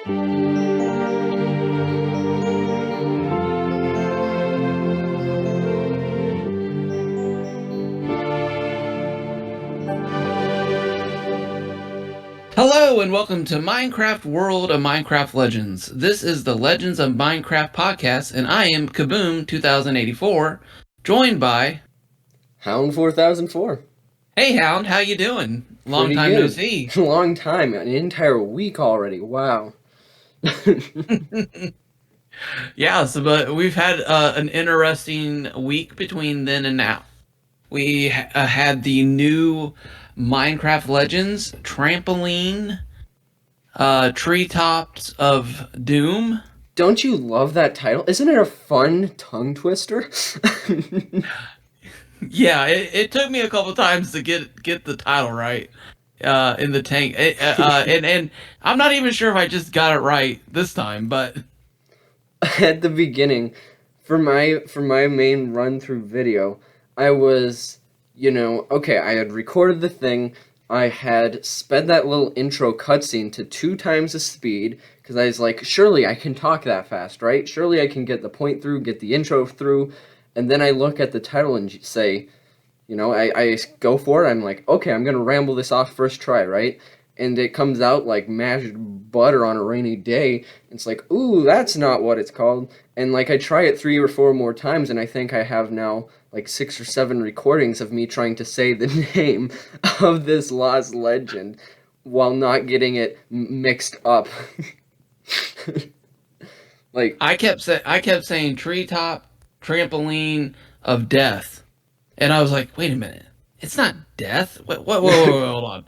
Hello and welcome to Minecraft World of Minecraft Legends. This is the Legends of Minecraft podcast, and I am Kaboom 2084, joined by Hound 4004. Hey Hound, how you doing? Long Pretty time no good. see. Long time, an entire week already. Wow. Yeah, but we've had an interesting week between then and now. We had the new Minecraft Legends trampoline, treetops of doom. Don't you love that title? Isn't it a fun tongue twister? Yeah, it took me a couple times to get the title right in the tank, and I'm not even sure if I just got it right this time, but At the beginning, for my main run through video, I was, okay, I had recorded the thing. I had sped that little intro cutscene to 2 times the speed because I was like, surely I can talk that fast, right? Surely I can get the point through, get the intro through, and then I look at the title and say, I go for it. I'm like, okay, I'm gonna ramble this off first try, right? And it comes out like mashed butter on a rainy day. It's like, ooh, that's not what it's called. And like I try it 3 or 4 more times, and I think I have now like 6 or 7 recordings of me trying to say the name of this lost legend while not getting it mixed up. Like, I kept saying treetop trampoline of death, and I was like, wait a minute, it's not death. Wait, hold on,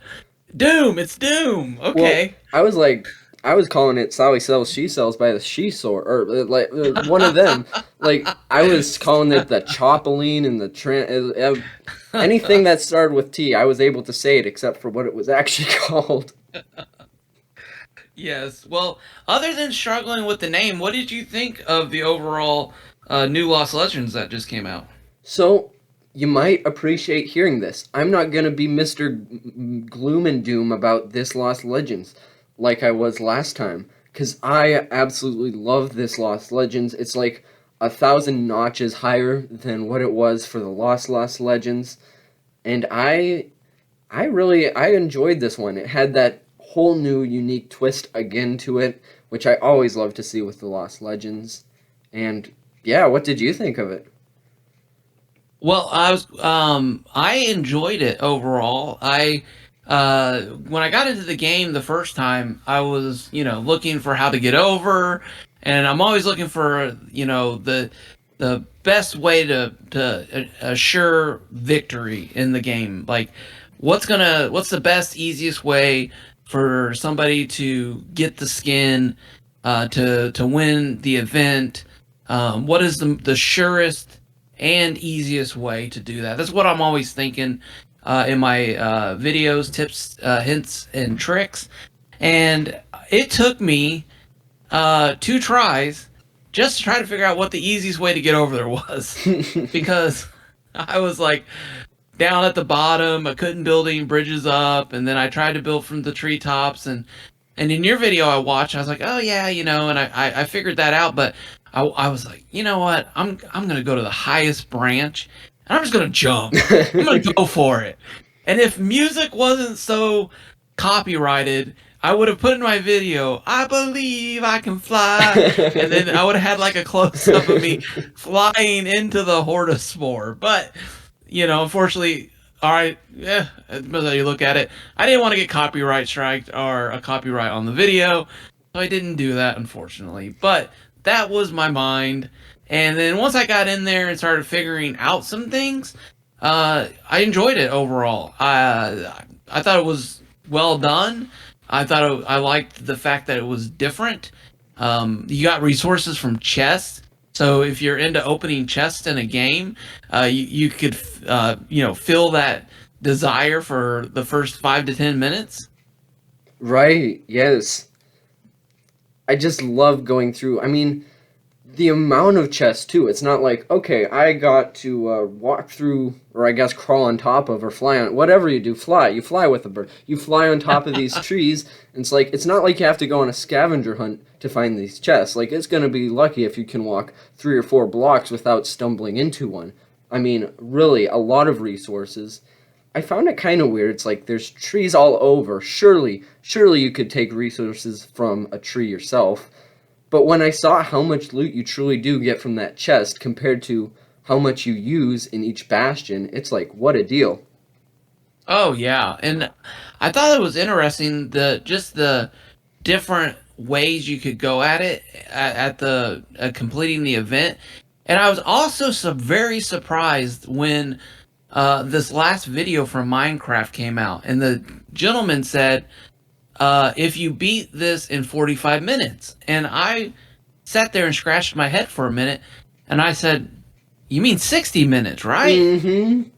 doom. It's doom. well, Okay. I was like, I was calling it Sally Sells, She Sells by the She Sword, or like one of them. Like, I was calling it the Chopoline and the anything that started with T. I was able to say it except for what it was actually called. Yes. Well, other than struggling with the name, what did you think of the overall new Lost Legends that just came out? So, you might appreciate hearing this. I'm not going to be Mr. Gloom and Doom about this Lost Legends like I was last time, because I absolutely love this Lost Legends. It's like 1,000 notches higher than what it was for the Lost Legends, and I enjoyed this one. It had that whole new unique twist again to it, which I always love to see with the Lost Legends. And yeah, what did you think of it? Well, I enjoyed it overall. When I got into the game the first time, I was, looking for how to get over, and I'm always looking for, the best way to assure victory in the game. Like, what's the best, easiest way for somebody to get the skin, to win the event? What is the surest and easiest way to do that? That's what I'm always thinking in my videos, tips, hints, and tricks. And it took me 2 tries just to try to figure out what the easiest way to get over there was. Because I was like down at the bottom, I couldn't build any bridges up, and then I tried to build from the treetops, and in your video I watched, I was like, oh yeah, and I figured that out, but I was like, you know what? I'm gonna go to the highest branch, and I'm just gonna jump. I'm gonna go for it. And if music wasn't so copyrighted, I would have put in my video, I believe I can fly, and then I would have had like a close up of me flying into the Hortospore. But unfortunately, all right, yeah, it depends how you look at it. I didn't want to get copyright striked or a copyright on the video, so I didn't do that, unfortunately. But that was my mind. And then once I got in there and started figuring out some things, I enjoyed it overall. I thought it was well done. I liked the fact that it was different. You got resources from chests. So if you're into opening chests in a game, you could, feel that desire for the first 5 to 10 minutes. Right, yes. I just love going through. I mean, the amount of chests too. It's not like, okay, I got to walk through, or I guess crawl on top of, or fly on, whatever you do, fly. You fly with a bird. You fly on top of these trees. And it's like, it's not like you have to go on a scavenger hunt to find these chests. Like, it's gonna be lucky if you can walk 3 or 4 blocks without stumbling into one. I mean, really, a lot of resources. I found it kind of weird. It's like there's trees all over. Surely you could take resources from a tree yourself. But when I saw how much loot you truly do get from that chest compared to how much you use in each bastion, it's like, what a deal. Oh yeah, and I thought it was interesting the different ways you could go at it at the completing the event, and I was also very surprised when this last video from Minecraft came out, and the gentleman said, if you beat this in 45 minutes, and I sat there and scratched my head for a minute, and I said, "You mean 60 minutes, right?" Mm-hmm.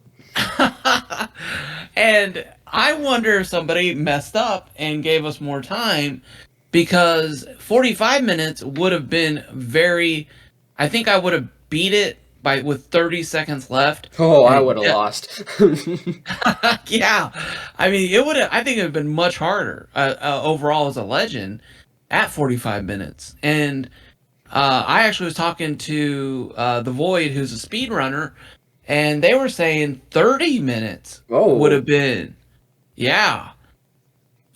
And I wonder if somebody messed up and gave us more time, because 45 minutes would have been very. I think I would have beat it by with 30 seconds left. Oh, I And would have lost. yeah, I mean, it would have. I think it would have been much harder overall as a legend at 45 minutes. And I actually was talking to the Void, who's a speedrunner, and they were saying 30 minutes would Oh, have been. Yeah.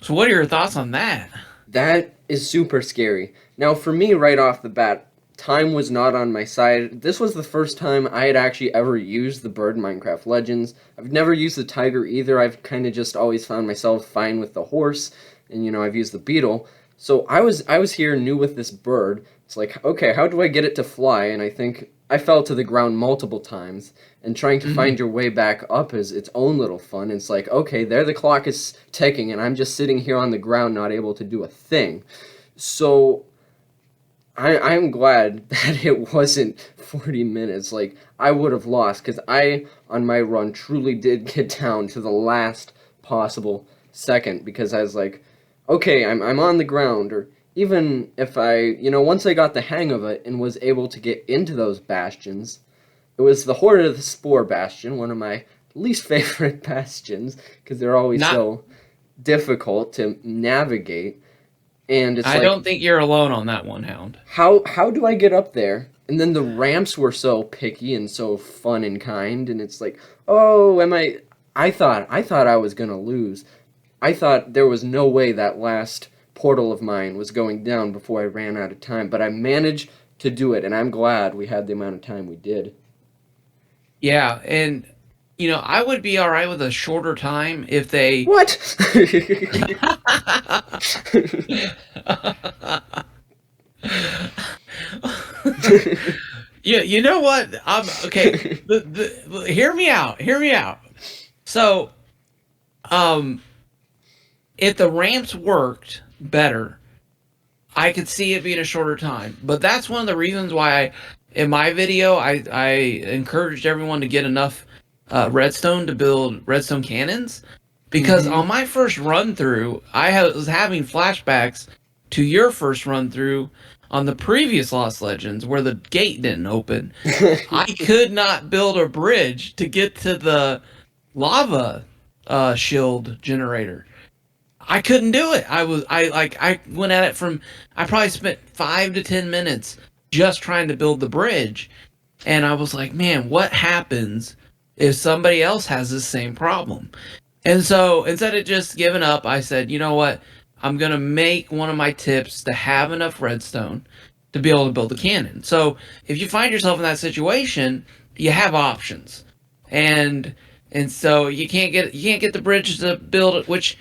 So, what are your thoughts on that? that is super scary. Now, for me, right off the bat, time was not on my side. This was the first time I had actually ever used the bird in Minecraft Legends. I've never used the tiger either. I've kind of just always found myself fine with the horse, and I've used the beetle. So I was here new with this bird. It's like, okay, how do I get it to fly? And I think I fell to the ground multiple times. And trying to Mhm. find your way back up is its own little fun. It's like, okay, there the clock is ticking, and I'm just sitting here on the ground, not able to do a thing. So I'm glad that it wasn't 40 minutes. Like, I would have lost, because on my run, truly did get down to the last possible second, because I was like, okay, I'm on the ground, or even if once I got the hang of it and was able to get into those bastions, it was the Horde of the Spore Bastion, one of my least favorite bastions, because they're always Not. so difficult to navigate. And it's I like, don't think you're alone on that one, Hound. how do I get up there? And then the ramps were so picky and so fun and kind, and it's like, oh, am I? I thought I was gonna lose. I thought there was no way that last portal of mine was going down before I ran out of time, but I managed to do it, and I'm glad we had the amount of time we did. Yeah, and I would be all right with a shorter time if they. What? Yeah, you know what? Okay. Hear me out. Hear me out. So, um, if the ramps worked better, I could see it being a shorter time. But that's one of the reasons why in my video, I encouraged everyone to get enough redstone to build redstone cannons. Because Hmm. on my first run through, was having flashbacks to your first run through on the previous Lost Legends where the gate didn't open. I could not build a bridge to get to the lava shield generator. I couldn't do it. I went at it from. I probably spent 5 to 10 minutes just trying to build the bridge, and I was like, man, what happens if somebody else has the same problem? And so instead of just giving up, I said, you know what? I'm gonna make one of my tips to have enough redstone to be able to build a cannon. So if you find yourself in that situation, you have options, and so you can't get the bridge to build it, which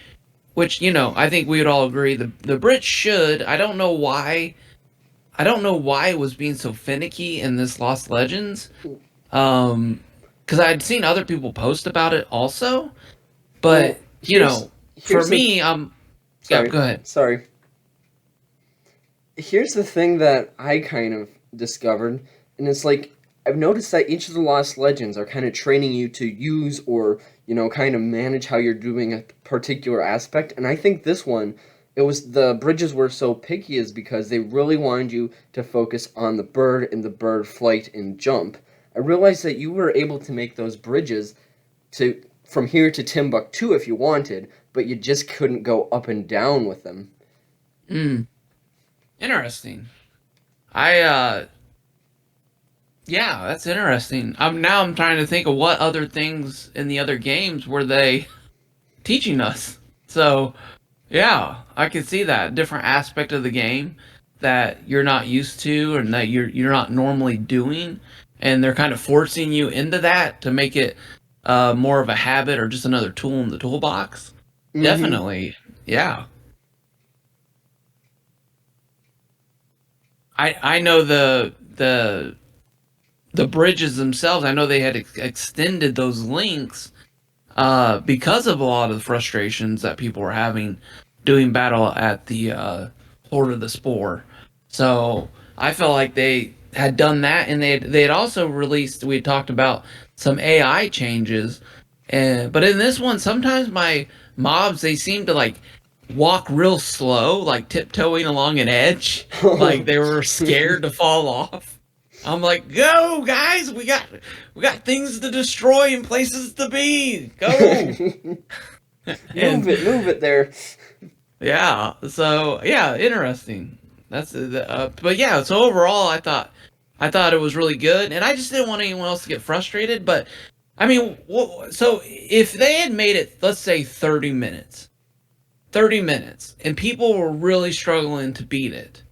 I think we would all agree the bridge should. I don't know why. I don't know why it was being so finicky in this Lost Legends. Because I'd seen other people post about it also, Well, but for here's the me, yeah. sorry, Go ahead. sorry. Here's the thing that I kind of discovered, and it's like I've noticed that each of the Lost Legends are kind of training you to use or kind of manage how you're doing a particular aspect, and I think this one, it was the bridges were so picky is because they really wanted you to focus on the bird and the bird flight and jump. I realized that you were able to make those bridges to from here to Timbuktu if you wanted, but you just couldn't go up and down with them. Mm, interesting. I Yeah, that's interesting. I'm trying to think of what other things in the other games were they teaching us. So, yeah, I can see that different aspect of the game that you're not used to and that you're not normally doing, and they're kind of forcing you into that to make it more of a habit or just another tool in the toolbox. Mm-hmm. Definitely, yeah. I know the bridges themselves. I know they had extended those links because of a lot of the frustrations that people were having doing battle at the Horde of the Spore. So I felt like they had done that, and they had also released. We had talked about some AI changes, and but in this one, sometimes my mobs they seem to like walk real slow, like tiptoeing along an edge, like they were scared to fall off. I'm like, go guys, we got things to destroy and places to be. Go. And Move it there. yeah, so yeah, interesting. But yeah, so overall, I thought it was really good, and I just didn't want anyone else to get frustrated. But I mean, so if they had made it, let's say 30 minutes, and people were really struggling to beat it,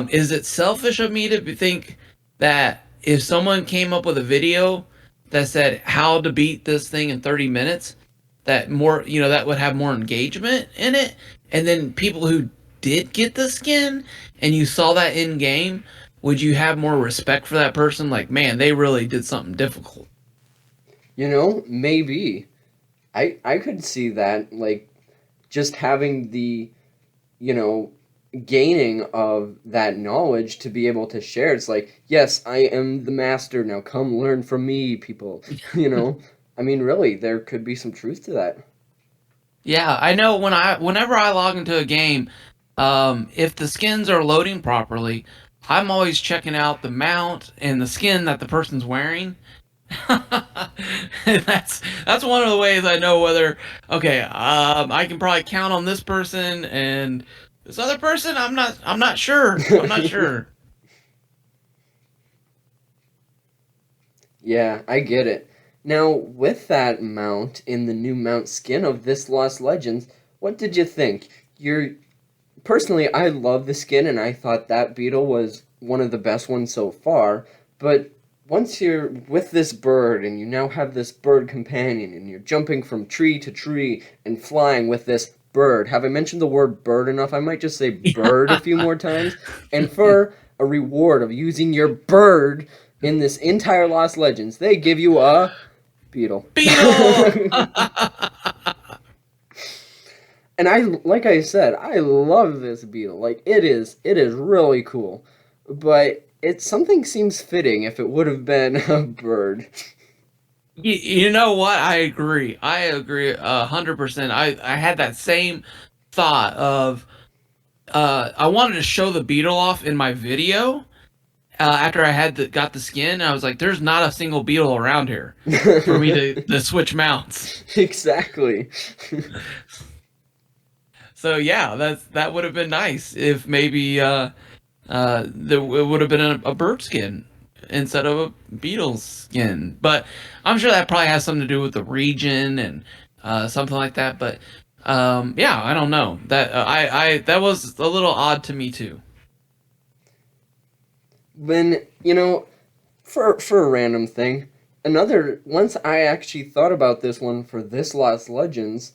is it selfish of me to think that if someone came up with a video that said how to beat this thing in 30 minutes, that more, that would have more engagement in it, and then people who did get the skin and you saw that in game, would you have more respect for that person? Like, man, they really did something difficult. Maybe. I could see that, like, just having the, you know, gaining of that knowledge to be able to share. It's like, yes, I am the master. Now come learn from me, people. You know, I mean, really, there could be some truth to that. Yeah, I know whenever I log into a game, if the skins are loading properly, I'm always checking out the mount and the skin that the person's wearing. And that's one of the ways I know whether okay, I can probably count on this person and this other person. I'm not sure. I'm not sure. Yeah, I get it. Now, with that mount in the new mount skin of this Lost Legends, what did you think? You're personally, I love the skin, and I thought that beetle was one of the best ones so far. But once you're with this bird, and you now have this bird companion, and you're jumping from tree to tree and flying with this bird. Have I mentioned the word bird enough? I might just say bird a few more times. And for a reward of using your bird in this entire Lost Legends, they give you a beetle. Beetle. And like I said, I love this beetle. Like it is really cool. But it something seems fitting if it would have been a bird. You know what? I agree. I agree 100%. I had that same thought of I wanted to show the beetle off in my video after I got the skin. I was like, there's not a single beetle around here for me to switch mounts. Exactly. So yeah, that would have been nice if maybe it would have been a bird skin instead of a beetle skin. But I'm sure that probably has something to do with the region and something like that. But yeah, I don't know. I that was a little odd to me too. When, for a random thing, another once I actually thought about this one for this Lost Legends,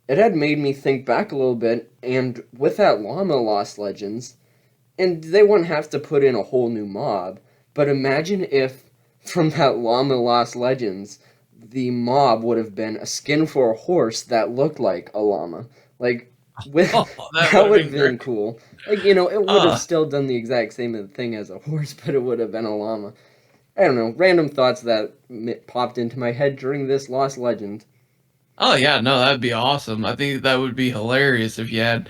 it had made me think back a little bit, and with that llama Lost Legends, and they wouldn't have to put in a whole new mob, but imagine if from that llama Lost Legends, the mob would have been a skin for a horse that looked like a llama. Like, with Oh, that would that have would have been been great. cool. Like, it would have Uh, still done the exact same thing as a horse, but it would have been a llama. I don't know, random thoughts that popped into my head during this Lost Legend. oh yeah, no, that'd be awesome. I think that would be hilarious if you had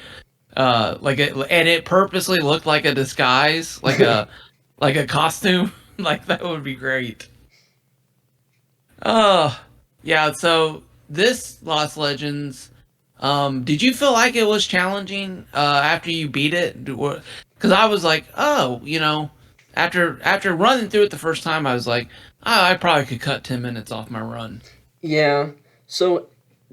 And it purposely looked like a disguise, like a costume. Like that would be great. Oh, yeah. So this Lost Legends, did you feel like it was challenging after you beat it? Because I was like, oh, after running through it the first time, I was like, oh, I probably could cut 10 minutes off my run. Yeah. So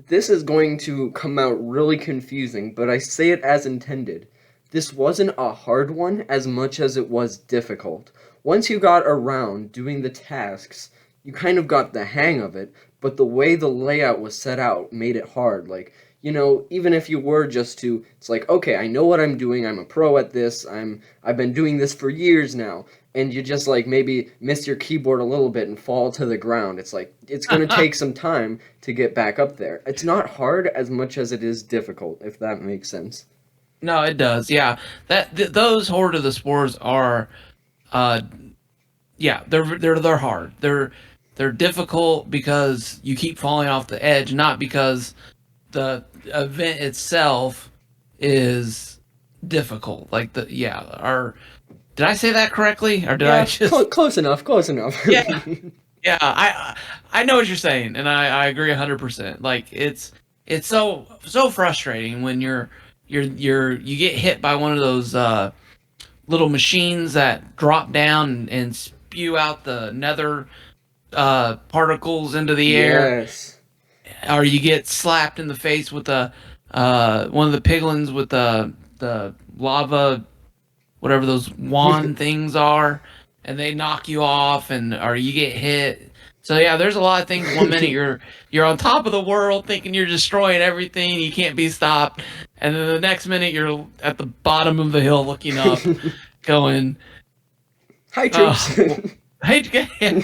this is going to come out really confusing, but I say it as intended. This wasn't a hard one as much as it was difficult. Once you got around doing the tasks, you kind of got the hang of it, but the way the layout was set out made it hard. Like, even if you were just to, it's like, okay, I know what I'm doing. I'm a pro at this. I've been doing this for years now. And you just like maybe miss your keyboard a little bit and fall to the ground. It's like it's going to take some time to get back up there. It's not hard as much as it is difficult, if that makes sense. No, it does. Yeah, those Horde of the Spores are, uh, yeah, they're hard. They're difficult because you keep falling off the edge, not because the event itself is difficult. Like the yeah, or did I say that correctly, or did I Yeah, just? close enough, close enough. Yeah, yeah. I know what you're saying, and I agree 100%. Like it's so frustrating when you get hit by one of those little machines that drop down and spew out the nether particles into the air, Yes. or you get slapped in the face with the one of the piglins with the lava, whatever those wand things are, and they knock you off, and or you get hit. So yeah, there's a lot of things. One minute you're on top of the world, thinking you're destroying everything, you can't be stopped, and then the next minute you're at the bottom of the hill, looking up, going, Hi, troops. "Hey,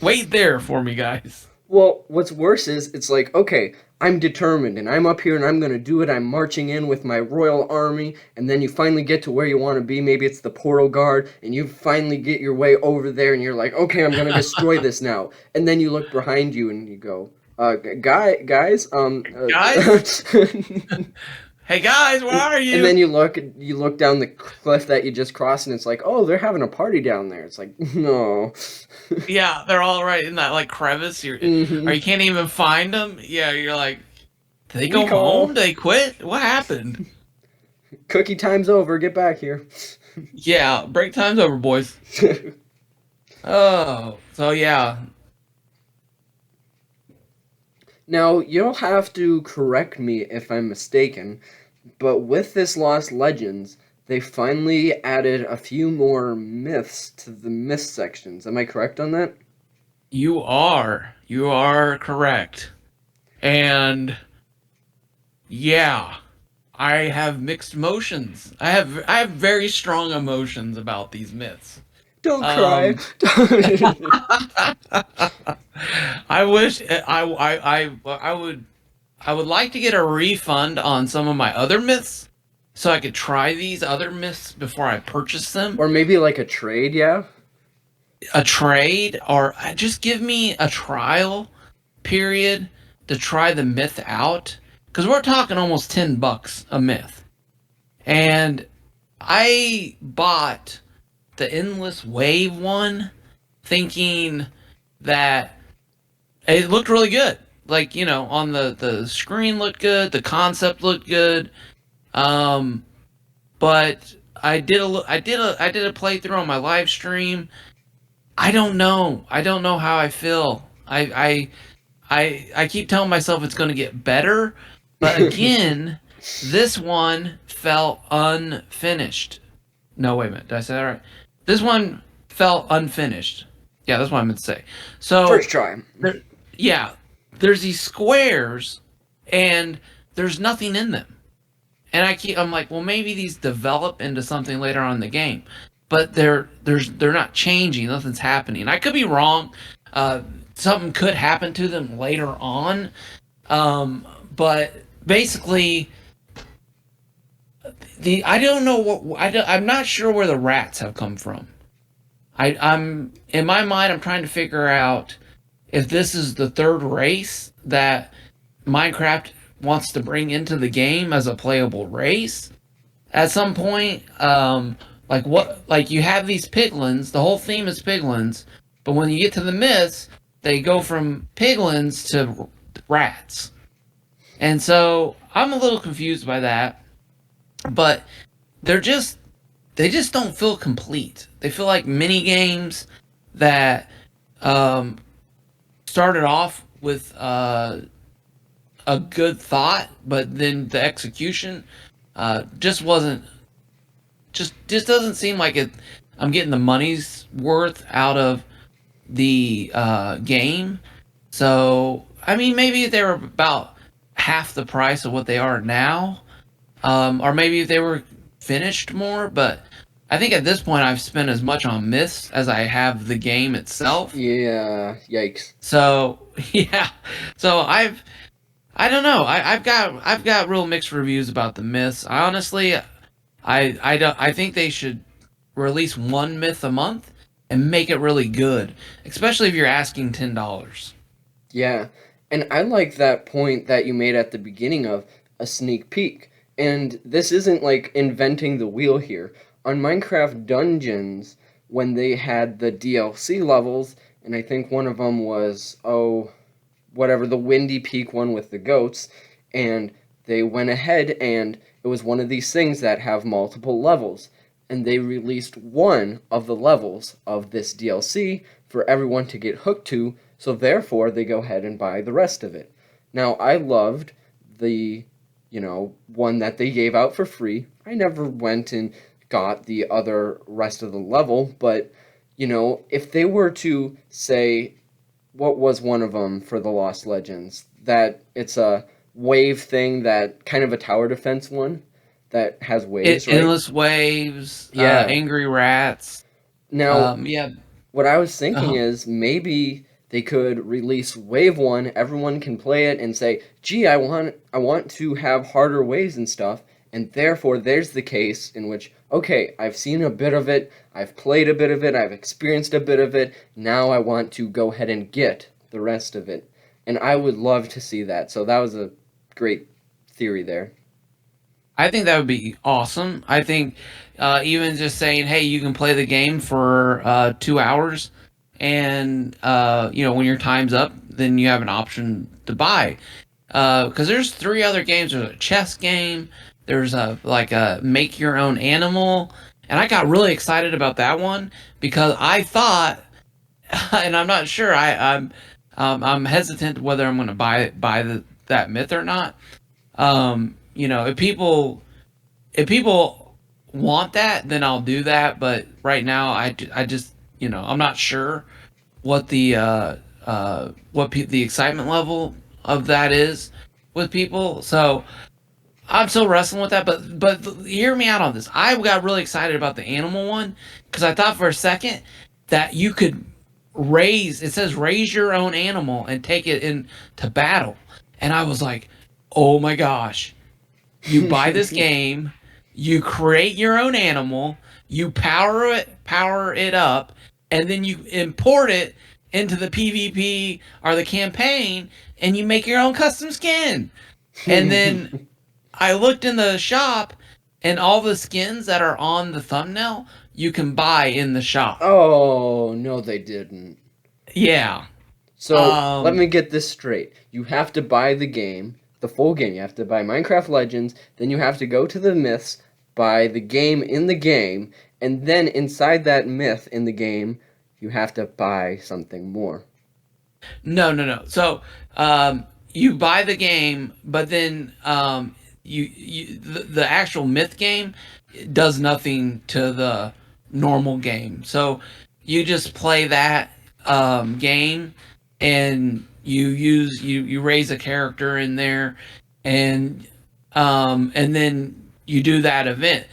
wait there for me, guys." Well, what's worse is it's like, okay, I'm determined and I'm up here and I'm going to do it. I'm marching in with my royal army, and then you finally get to where you want to be. Maybe it's the portal guard, and you finally get your way over there and you're like, okay, I'm going to destroy this now. And then you look behind you and you go, guys, Guys, hey guys, where are and then you? you look down the cliff that you just crossed, and it's like, oh, they're having a party down there. It's like, no. Yeah, they're all right in that like crevice. Or Hmm. you can't even find them. Yeah, you're like, did they go Recall. home? Did they quit? What happened? Cookie time's over. Get back here. Yeah, break time's over, boys. Oh, so yeah, Now, you'll have to correct me if I'm mistaken, but with this Lost Legends, they finally added a few more myths to the myth sections. Am I correct on that? you are correct. And yeah, I have mixed emotions. I have very strong emotions about these myths. Don't cry. Um, I wish I would like to get a refund on some of my other myths so I could try these other myths before I purchase them. Or maybe like a trade, yeah? A trade, or just give me a trial period to try the myth out, because we're talking almost $10 a myth. And I bought the endless wave one thinking that it looked really good. Like, on the screen looked good, the concept looked good. Um, but I did a playthrough on my live stream. I don't know. I don't know how I feel. I keep telling myself it's going to get better, but again, this one felt unfinished. No, wait a minute. Did I say that right? This one felt unfinished. Yeah, that's what I meant to say. So First try. there, yeah, there's these squares, and there's nothing in them. And I'm like, well, maybe these develop into something later on in the game, but they're not changing. Nothing's happening. I could be wrong. Uh, Something could happen to them later on. But basically, I don't know I'm not sure where the rats have come from. I'm in my mind. I'm trying to figure out if this is the third race that Minecraft wants to bring into the game as a playable race, at some point, like what, like you have these piglins. The whole theme is piglins, but when you get to the myths, they go from piglins to rats, and so I'm a little confused by that. But they're just they just don't feel complete. They feel like mini games that um, started off with a good thought, but then the execution just wasn't just doesn't seem like it. I'm getting the money's worth out of the game. So I mean, maybe if they were about half the price of what they are now, or maybe if they were finished more. But I think at this point, I've spent as much on myths as I have the game itself. Yeah, yikes. So yeah, so I don't know. I've got real mixed reviews about the myths. I honestly, I don't. I think they should release one myth a month and make it really good, especially if you're asking $10. Yeah, and I like that point that you made at the beginning of a sneak peek. And this isn't like inventing the wheel here. On Minecraft Dungeons, when they had the DLC levels, and I think one of them was, oh, whatever, the Windy Peak one with the goats, and they went ahead and it was one of these things that have multiple levels. And they released one of the levels of this DLC for everyone to get hooked to, so therefore they go ahead and buy the rest of it. Now, I loved the, one that they gave out for free. I never went and got the other rest of the level, but, if they were to say, what was one of them for the Lost Legends? That it's a wave thing, that kind of a tower defense one that has waves, right? Endless waves, Yeah. angry rats. Now, Yeah. what I was thinking Uh, is maybe they could release Wave 1, everyone can play it and say, "Gee, I want to have harder waves and stuff." And therefore there's the case in which, okay, I've seen a bit of it, I've played a bit of it, I've experienced a bit of it. Now I want to go ahead and get the rest of it. And I would love to see that. So that was a great theory there. I think that would be awesome. I think even just saying, "Hey, you can play the game for 2 hours, and when your time's up, then you have an option to buy." Because there's three other games. There's a chess game. There's a make your own animal, and I got really excited about that one because I thought, and I'm not sure. I'm hesitant whether I'm going to buy that myth or not. If people want that, then I'll do that. But right now, I just I'm not sure what the excitement level of that is with people. So I'm still wrestling with that. But hear me out on this. I got really excited about the animal one because I thought for a second that you could raise. It says raise your own animal and take it into battle, and I was like, oh my gosh, you buy this game, you create your own animal, you power it up, and then you import it into the PvP or the campaign, and you make your own custom skin. And then I looked in the shop, and all the skins that are on the thumbnail you can buy in the shop. Oh, no, they didn't. Yeah. So let me get this straight. You have to buy the game, the full game. You have to buy Minecraft Legends, then you have to go to the myths, buy the game in the game, and then inside that myth in the game, you have to buy something more. No, no, no. So, you buy the game, but then the actual myth game does nothing to the normal game. So you just play that game, and you raise a character in there, and then you do that event.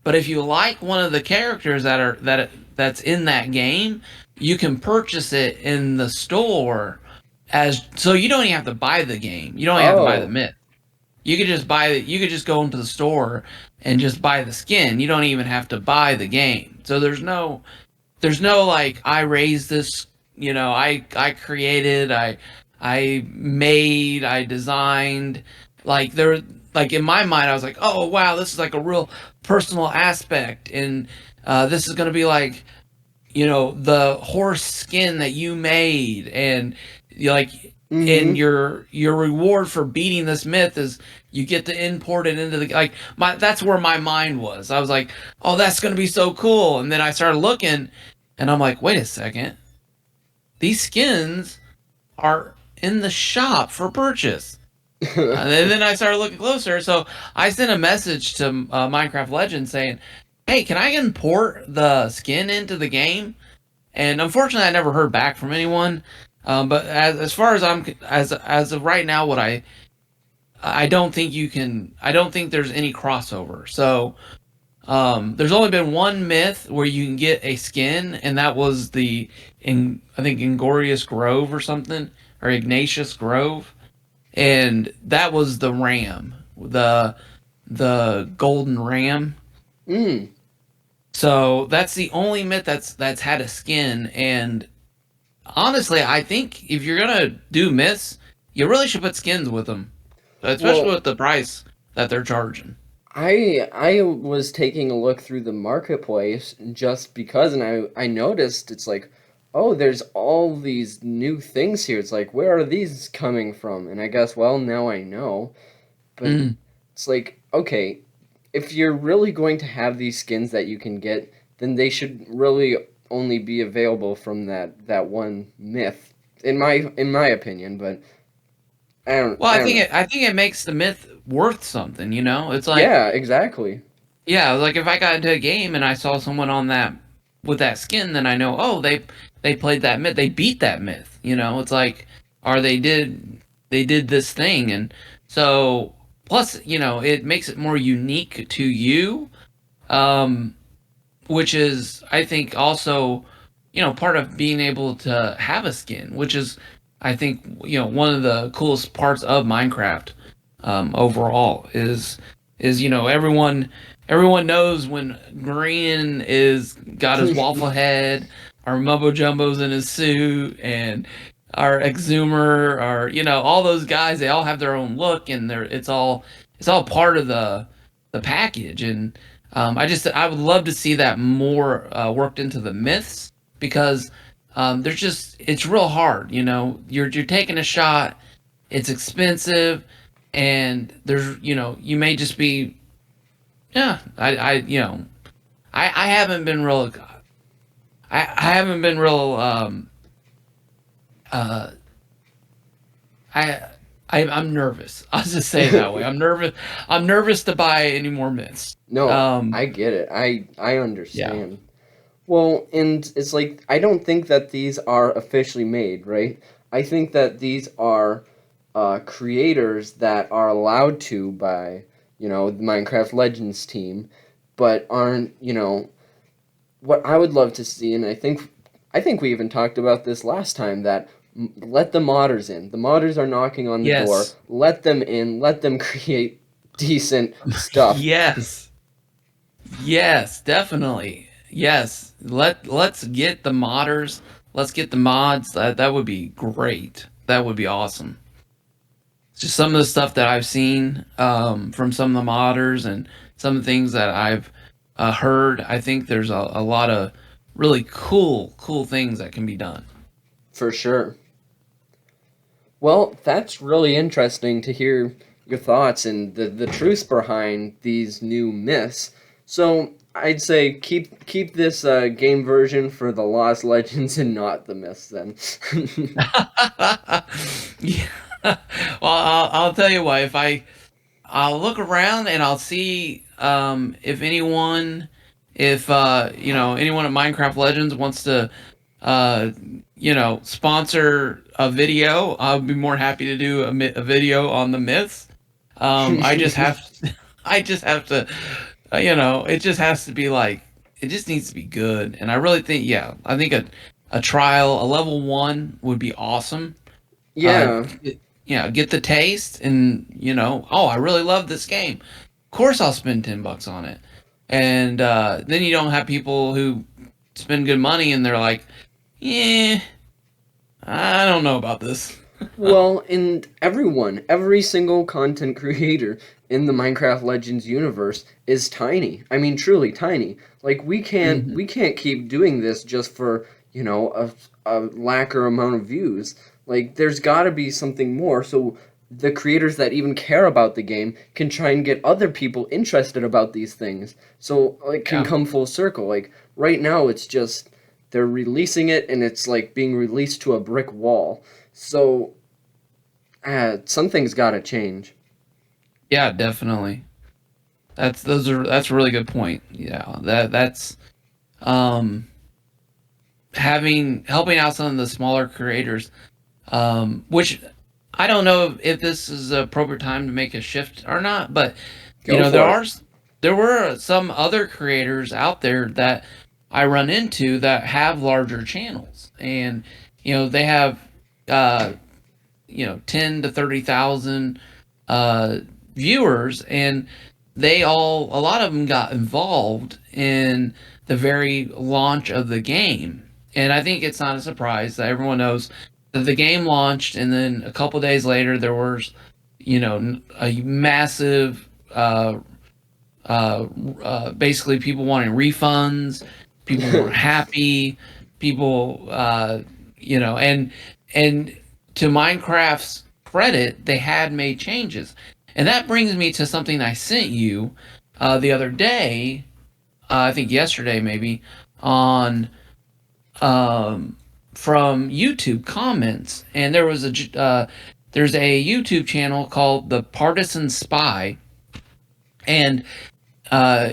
But if you like one of the characters that's in that game, you can purchase it in the store, as so you don't even have to buy the game. You don't even have to buy the Oh, myth. You could just go into the store and just buy the skin. You don't even have to buy the game. So there's no like, I raised this, I created, I made, I designed. Like there, like in my mind, I was like, oh wow, this is like a real personal aspect, and this is going to be like, the horse skin that you made, and like, and Mm-hmm. your reward for beating this myth is you get to import it into the, like, my that's where my mind was. I was like, oh, that's going to be so cool. And then I started looking, and I'm like, wait a second, these skins are in the shop for purchase. And then I started looking closer. So I sent a message to Minecraft Legends saying, hey, can I import the skin into the game? And unfortunately, I never heard back from anyone. But as far as as of right now, I don't think you can. I don't think there's any crossover. So there's only been one myth where you can get a skin, and that was I think Ingorious Grove or something, or Ignatius Grove, and that was the ram, the golden ram. Mm. So that's the only myth that's had a skin. And honestly, I think if you're gonna do myths, you really should put skins with them, especially Well, with the price that they're charging. I was taking a look through the marketplace just because, and I noticed it's like, oh, there's all these new things here. It's like, where are these coming from? And I guess, well, now I know. But Mm. it's like, okay, if you're really going to have these skins that you can get, then they should really only be available from that one myth, in my opinion. But Well, I don't know. I think it makes the myth worth something. It's like, Yeah, exactly. yeah, like if I got into a game and I saw someone on that with that skin, then I know, oh, they played that myth, they beat that myth. It's like, or they did this thing, and so plus, it makes it more unique to you, um, which is, I think, also, part of being able to have a skin, which is, I think, one of the coolest parts of Minecraft, overall, is everyone knows when Green is got his waffle head, our Mumbo Jumbo's in his suit, and our Exumer, our, all those guys, they all have their own look, and it's all part of the package. And I would love to see that more worked into the myths, because there's just, it's real hard. You're taking a shot. It's expensive, and you may just be, yeah. I haven't been real. I haven't been real. Uh, I. I'm nervous. I'll just say it that way. I'm nervous. I'm nervous to buy any more myths. No, Um, I get it. I yeah. understand. Well, and it's like I don't think that these are officially made, right? I think that these are creators that are allowed to by, the Minecraft Legends team, but aren't, what I would love to see, and I think we even talked about this last time, that let the modders in. The modders are knocking on the door. Yes. Let them in. Let them create decent stuff. Yes. Yes. Definitely. Yes. Let's get the modders. Let's get the mods. That would be great. That would be awesome. Just some of the stuff that I've seen, from some of the modders, and some of the things that I've heard. I think there's a lot of really cool things that can be done. For sure. Well, that's really interesting to hear your thoughts and the truths behind these new myths. So I'd say keep this game version for the Lost Legends and not the myths then. Yeah. Well, I'll tell you what. If I'll look around and I'll see, if anyone at Minecraft Legends wants to, uh, sponsor a video. I'll be more happy to do a video on the myths. I just have, I just have to, it just has to be like, it just needs to be good. And I really think, yeah, I think a trial, a level 1 would be awesome. Uh, Yeah. get the taste, and oh, I really love this game. Of course, I'll spend $10 on it. And then you don't have people who spend good money and they're like, yeah, I don't know about this. Well, and every single content creator in the Minecraft Legends universe is tiny. I mean, truly tiny. Like Hmm. we can't keep doing this just for a lacquer amount of views. Like there's got to be something more. So the creators that even care about the game can try and get other people interested about these things. So it can Yeah. come full circle. Like right now, it's just they're releasing it and it's like being released to a brick wall. So something's got to change. Yeah, definitely. That's a really good point. Yeah, that's um having helping out some of the smaller creators, which I don't know if this is the appropriate time to make a shift or not, but Go for it. there were some other creators out there that I run into that have larger channels, and they have uh 10 to 30,000 uh viewers, and a lot of them got involved in the very launch of the game. And I think it's not a surprise that everyone knows that the game launched, and then a couple days later there was a massive uh, basically people wanting refunds, people weren't happy, people and to Minecraft's credit, they had made changes. And that brings me to something I sent you the other day, I think yesterday maybe, on um, from YouTube comments. And there's a YouTube channel called The Partisan Spy, and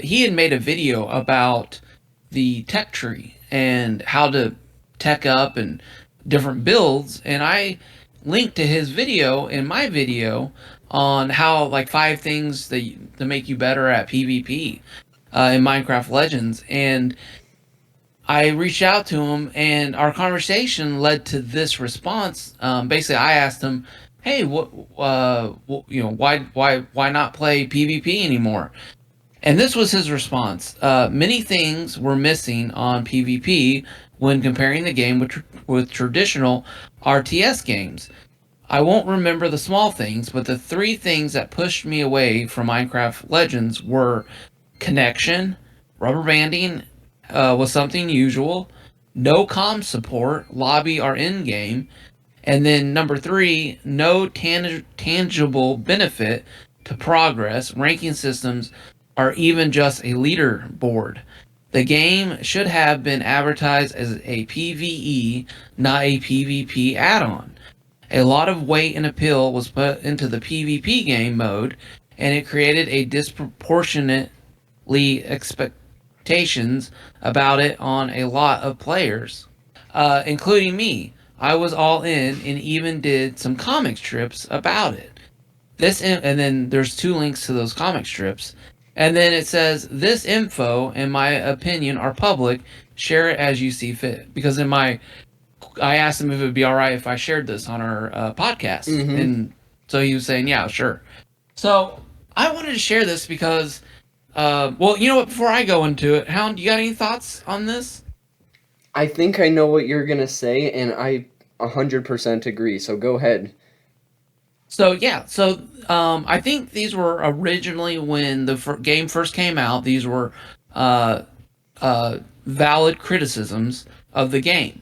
he had made a video about the tech tree and how to tech up and different builds, and I linked to his video in my video on how, like, 5 things to make you better at PvP in Minecraft Legends. And I reached out to him, and our conversation led to this response. Basically, I asked him, "Hey, why not play PvP anymore?" And this was his response. Many things were missing on PvP when comparing the game with traditional RTS games. I won't remember the small things, but the 3 things that pushed me away from Minecraft Legends were connection, rubber banding was something usual, no comm support, lobby or in game, and then number 3, no tangible benefit to progress, ranking systems, or even just a leaderboard. The game should have been advertised as a PvE, not a PvP add on. A lot of weight and appeal was put into the PvP game mode, and it created a disproportionately expectations about it on a lot of players, including me. I was all in and even did some comic strips about it. And then there's 2 links to those comic strips. And then it says, "This info, in my opinion, are public. Share it as you see fit." Because I asked him if it would be all right if I shared this on our podcast, Mm-hmm. and so he was saying, "Yeah, sure." So I wanted to share this because, well, you know what? Before I go into it, Hound, you got any thoughts on this? I think I know what you're gonna say, and I 100% agree. So go ahead. So yeah, so I think these were originally when the game first came out. These were uh, valid criticisms of the game.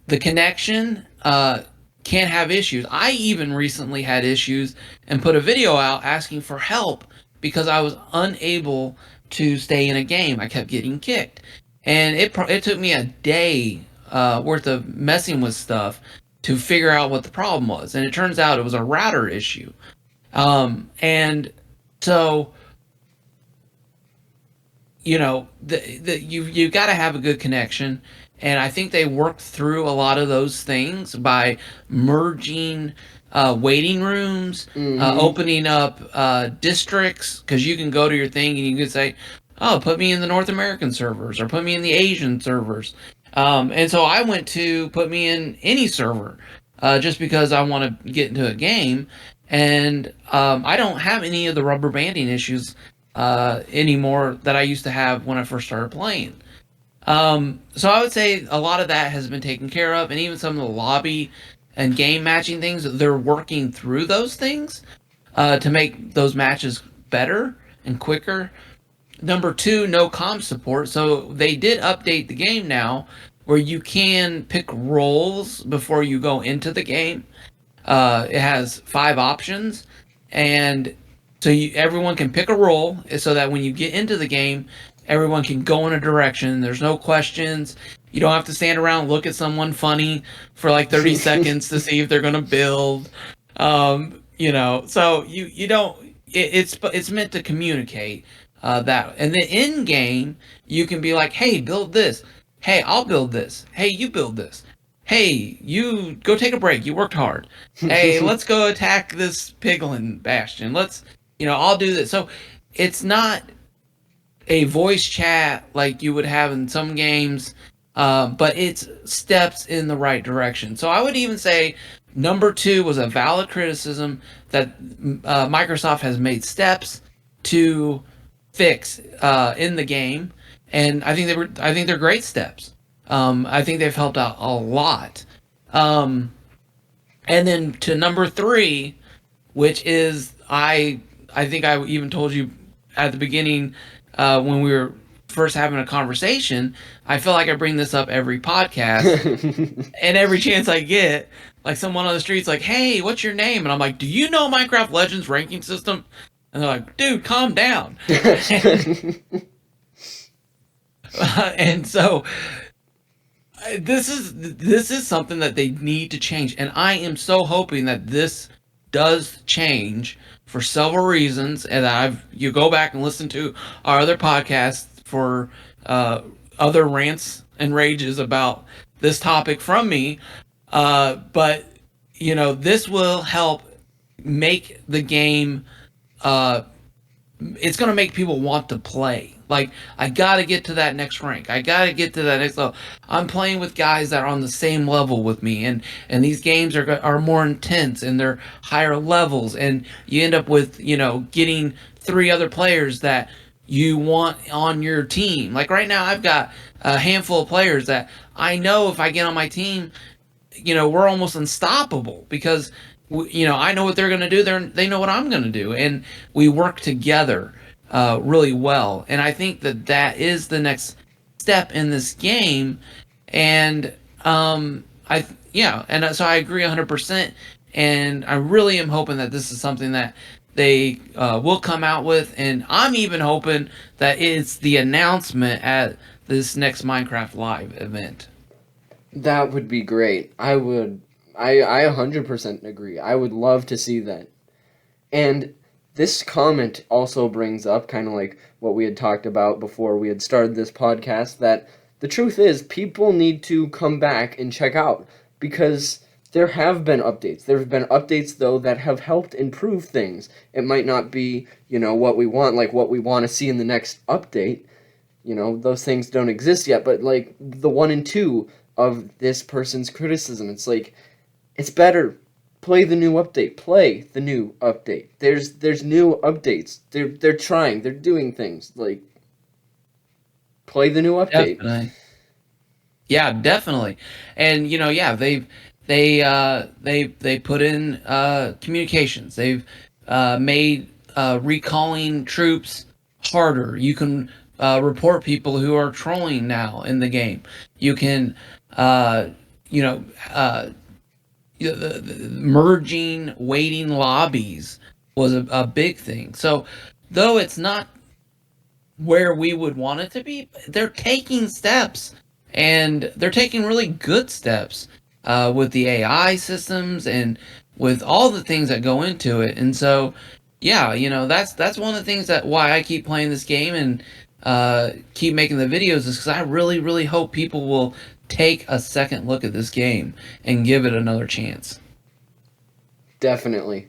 The connection can have issues. I even recently had issues and put a video out asking for help because I was unable to stay in a game. I kept getting kicked, and it took me a day worth of messing with stuff to figure out what the problem was. And it turns out it was a router issue. And so you got to have a good connection, and I think they worked through a lot of those things by merging waiting rooms, Mm-hmm. opening up districts, because you can go to your thing and you can say, "Oh, put me in the North American servers or put me in the Asian servers." And so I went to put me in any server, just because I want to get into a game. And I don't have any of the rubber banding issues anymore that I used to have when I first started playing. So I would say a lot of that has been taken care of, and even some of the lobby and game matching things, they're working through those things. to make those matches better and quicker. Number two, no comm support. So they did update the game now where you can pick roles before you go into the game. It has 5 options, and so everyone can pick a role so that when you get into the game, everyone can go in a direction. There's no questions. You don't have to stand around look at someone funny for like 30 seconds to see if they're going to build. So you don't. It's meant to communicate that, and then in game you can be like, hey, build this. Hey, I'll build this. Hey, you build this. Hey, you go take a break. You worked hard. Hey, let's go attack this piglin bastion. I'll do this. So it's not a voice chat like you would have in some games, but it's steps in the right direction. So I would even say number two was a valid criticism that Microsoft has made steps to fix in the game, and I think they're great steps. I think they've helped out a lot. And then to number three, which is I think I even told you at the beginning when we were first having a conversation. I feel like I bring this up every podcast, and every chance I get, like someone on the street's like, "Hey, what's your name?" And I'm like, "Do you know Minecraft Legends ranking system?" And they're like, "Dude, calm down." And so this is something that they need to change, and I am so hoping that this does change for several reasons. And you go back and listen to our other podcasts for other rants and rages about this topic from me. But this will help make the game. It's going to make people want to play. Like, I got to get to that next rank. I got to get to that next level. I'm playing with guys that are on the same level with me, and these games are more intense and they're higher levels, and you end up with getting 3 other players that you want on your team. Like right now, I've got a handful of players that I know if I get on my team, we're almost unstoppable because I know what they're going to do. They know what I'm going to do, and we work together really well. And I think that is the next step in this game. And so I agree 100%. And I really am hoping that this is something that they will come out with. And I'm even hoping that it's the announcement at this next Minecraft Live event. That would be great. I 100% agree. I would love to see that. And this comment also brings up kind of like what we had talked about before we had started this podcast, that the truth is people need to come back and check out, because there have been updates. There have been updates, though, that have helped improve things. It might not be, what we want, like what we want to see in the next update. Those things don't exist yet, but like the 1 and 2 of this person's criticism, it's like, it's better. Play the new update. Play the new update. There's new updates. They're trying. They're doing things. Like, play the new update. Definitely. Yeah, definitely. And they put in communications. They've made recalling troops harder. You can report people who are trolling now in the game. You can the merging waiting lobbies was a big thing. So though it's not where we would want it to be, they're taking steps, and they're taking really good steps with the AI systems and with all the things that go into it. And so that's one of the things that why I keep playing this game and keep making the videos, is because I really, really hope people will take a second look at this game and give it another chance. Definitely.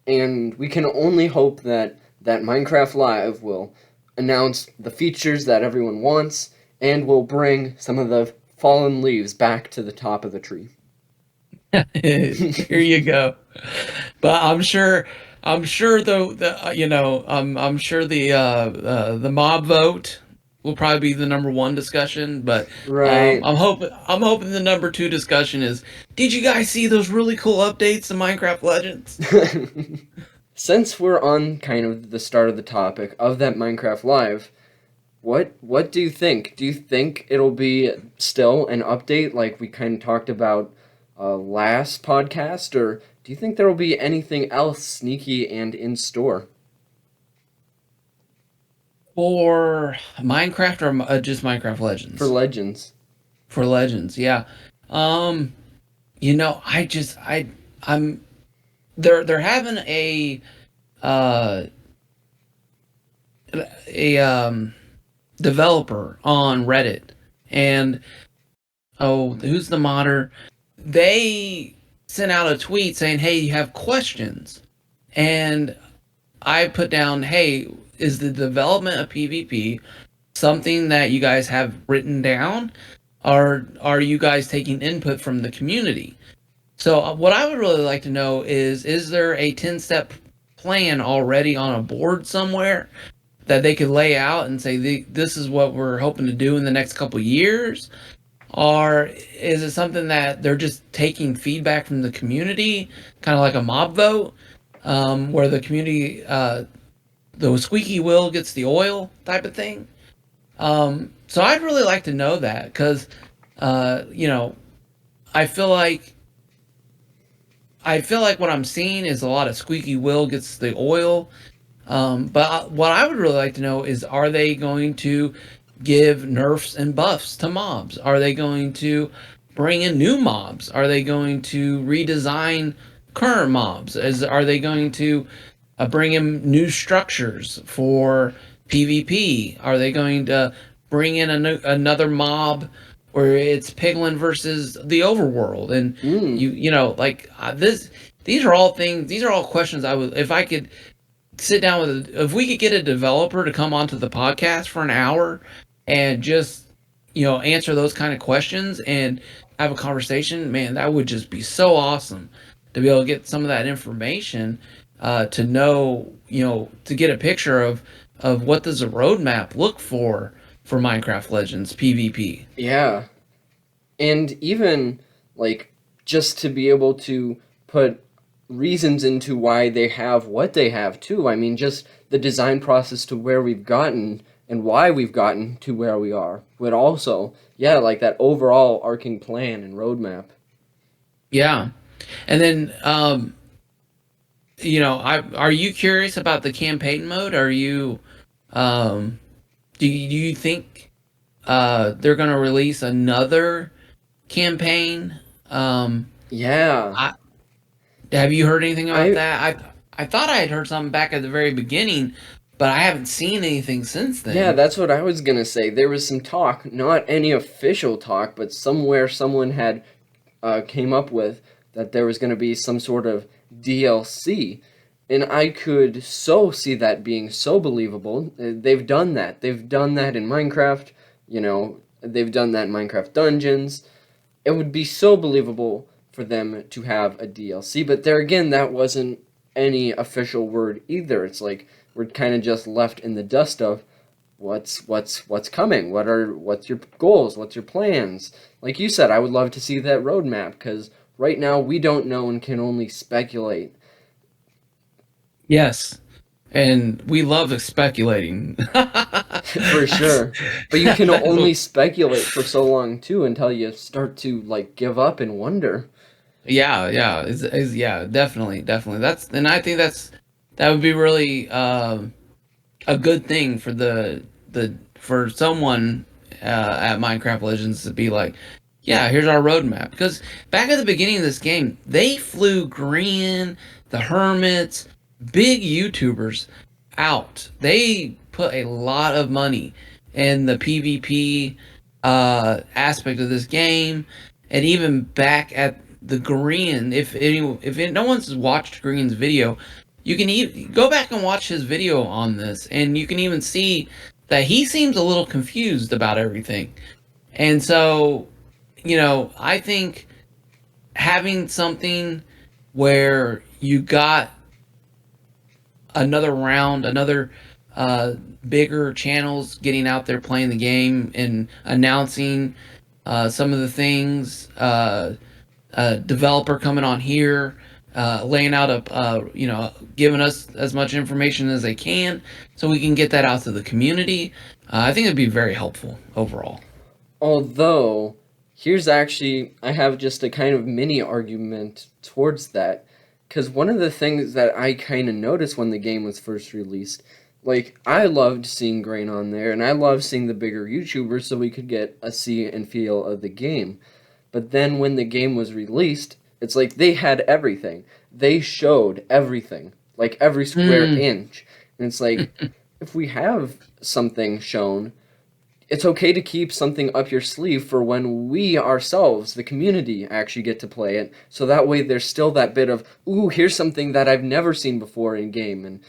And we can only hope that Minecraft Live will announce the features that everyone wants and will bring some of the fallen leaves back to the top of the tree. Here you go. But I'm sure though I'm sure the mob vote will probably be the number one discussion, but Right. I'm hoping the number two discussion is, did you guys see those really cool updates to Minecraft Legends? Since we're on kind of the start of the topic of that Minecraft Live, what do you think? Do you think it'll be still an update like we kind of talked about last podcast, or do you think there will be anything else sneaky and in store For Minecraft or just Minecraft for Legends? Legends? For Legends, yeah. Um, I'm they're having uh a developer on Reddit, and oh, who's the modder? They sent out a tweet saying, "Hey, you have questions," and I put down, "Hey, is the development of PvP something that you guys have written down, or are you guys taking input from the community?" So, what I would really like to know is there a 10-step plan already on a board somewhere that they could lay out and say, this is what we're hoping to do in the next couple years? Or is it something that they're just taking feedback from the community, kind of like a mob vote, where the community, the squeaky wheel gets the oil type of thing? So I'd really like to know that because, you know, I feel like what I'm seeing is a lot of squeaky wheel gets the oil. But what I would really like to know is, are they going to give nerfs and buffs to mobs? Are they going to bring in new mobs? Are they going to redesign current mobs? Are they going to bring in new structures for PvP? Are they going to bring in another mob where it's Piglin versus the overworld? And Mm, like this. These are all things. These are all questions I would, if I could sit down with if we could get a developer to come onto the podcast for an hour and just answer those kind of questions and have a conversation, man, that would just be so awesome to be able to get some of that information, to know, to get a picture of what does a roadmap look for Minecraft Legends PvP. yeah. And even like just to be able to put reasons into why they have what they have too. I mean, just the design process to where we've gotten and why we've gotten to where we are. But also, yeah, like that overall arcing plan and roadmap. Yeah. And then are you curious about the campaign mode? Are you um do you think they're going to release another campaign? Yeah. I, have you heard anything about I that? I thought I had heard something back at the very beginning, but I haven't seen anything since yeah, then. that's what I was gonna say. There was some talk, not any official talk, but somewhere someone had came up with that there was going to be some sort of DLC. And I could so see that being so believable. They've done that. They've done that in Minecraft. They've done that in Minecraft Dungeons. It would be so believable for them to have a DLC. But there again, that wasn't any official word either. It's like we're kind of just left in the dust of what's coming. What's your goals? What's your plans? Like you said, I would love to see that roadmap because right now we don't know and can only speculate. Yes. And we love speculating. For sure. But you can only speculate for so long too until you start to like give up and wonder. Yeah, yeah, yeah, definitely, definitely. And I think that would be really a good thing for for someone at Minecraft Legends to be like, yeah, here's our roadmap. Because back at the beginning of this game, they flew Green, the Hermits, big YouTubers out. They put a lot of money in the PvP aspect of this game, and even back at the Green. No one's watched Green's video, you can go back and watch his video on this, and you can even see that he seems a little confused about everything. And so, I think having something where you got another round, another bigger channels getting out there playing the game and announcing some of the things, developer coming on here. laying out giving us as much information as they can, so we can get that out to the community. I think it'd be very helpful overall. Although, here's actually, I have just a kind of mini argument towards that. Because one of the things that I kind of noticed when the game was first released, like, I loved seeing Grain on there, and I loved seeing the bigger YouTubers so we could get a see and feel of the game. But then when the game was released, it's like they had everything. They showed everything, like every square Mm. inch. And it's like, if we have something shown, it's okay to keep something up your sleeve for when we ourselves, the community, actually get to play it. So that way there's still that bit of, ooh, here's something that I've never seen before in game. And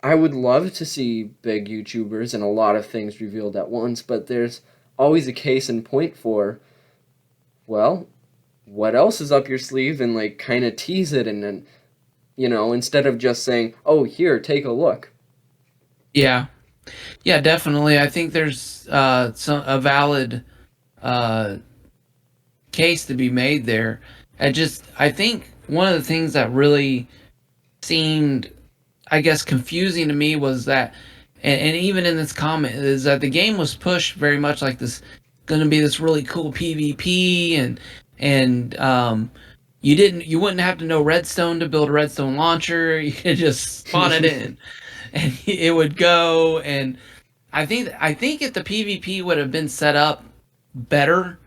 I would love to see big YouTubers and a lot of things revealed at once, but there's always a case in point for, well, what else is up your sleeve, and like kind of tease it, and then, instead of just saying, oh, here, take a look. Yeah, yeah, definitely. I think there's a valid uh, case to be made there. I think one of the things that really seemed, I guess, confusing to me was that, and even in this comment, is that the game was pushed very much like this, going to be this really cool PvP, and you wouldn't have to know Redstone to build a Redstone launcher. You could just spawn it in, and it would go. And I think if the PvP would have been set up better,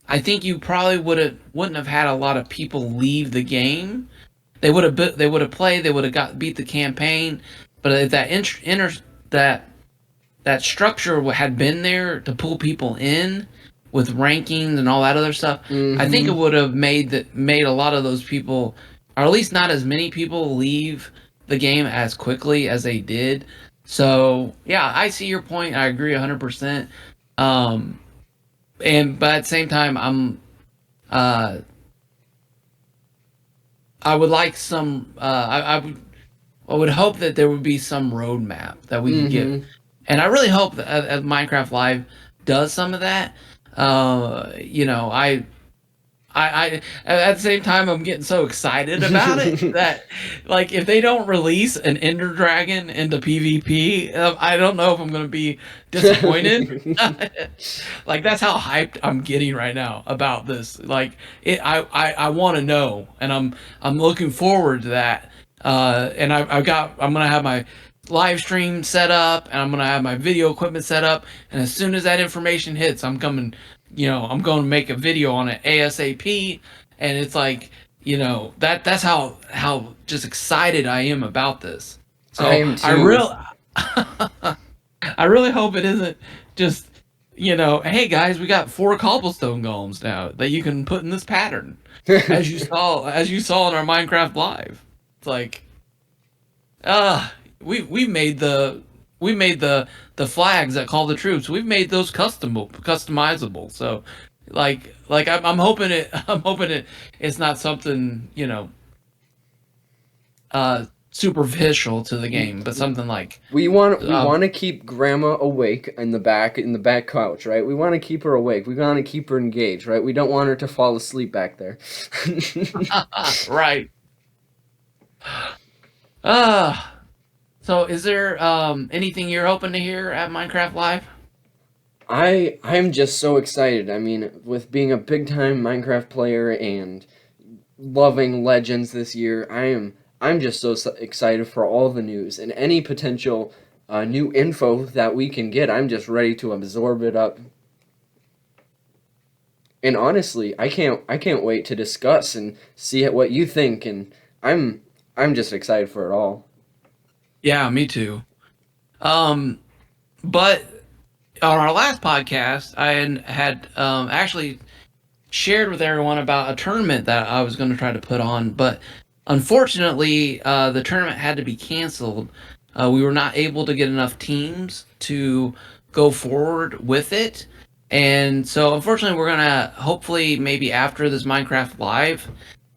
I think you probably wouldn't have had a lot of people leave the game. They would have played. They would have got beat the campaign. But if that that structure had been there to pull people in with rankings and all that other stuff, I think it Mm-hmm. would have made a lot of those people, or at least not as many people, leave the game as quickly as they did. So yeah, I see your point. I agree 100%. Um, but at the same time, uh, I would like some. I would hope that there would be some roadmap that we could get, Mm-hmm. and I really hope that Minecraft Live does some of that. I at the same time I'm getting so excited about it that, like, if they don't release an Ender Dragon into PvP, I don't know if I'm gonna be disappointed. Like, that's how hyped I'm getting right now about this. Like, I want to know, and I'm looking forward to that. And I'm gonna have my live stream set up, and I'm gonna have my video equipment set up, and as soon as that information hits, I'm going to make a video on it ASAP. And it's like, that's how just excited I am about this. I So am I too. real I really hope it isn't just, hey guys, we got 4 cobblestone golems now that you can put in this pattern, as you saw in our Minecraft Live. It's like, we made the flags that call the troops. We've made those customizable. So, I'm hoping it's not something, superficial to the game, but something like, We uh, want to keep grandma awake in the back couch, right? We want to keep her awake. We want to keep her engaged, right? We don't want her to fall asleep back there. right. Uh, so is there anything you're hoping to hear at Minecraft Live? I'm just so excited. I mean, with being a big time Minecraft player and loving Legends this year, I'm just excited for all the news and any potential new info that we can get. I'm just ready to absorb it up. And honestly, I can't wait to discuss and see what you think. And I'm just excited for it all. Yeah, me too. Um, but on our last podcast, I had actually shared with everyone about a tournament that I was going to try to put on, but unfortunately, the tournament had to be canceled. We were not able to get enough teams to go forward with it, and so unfortunately, we're gonna, hopefully, maybe after this Minecraft Live,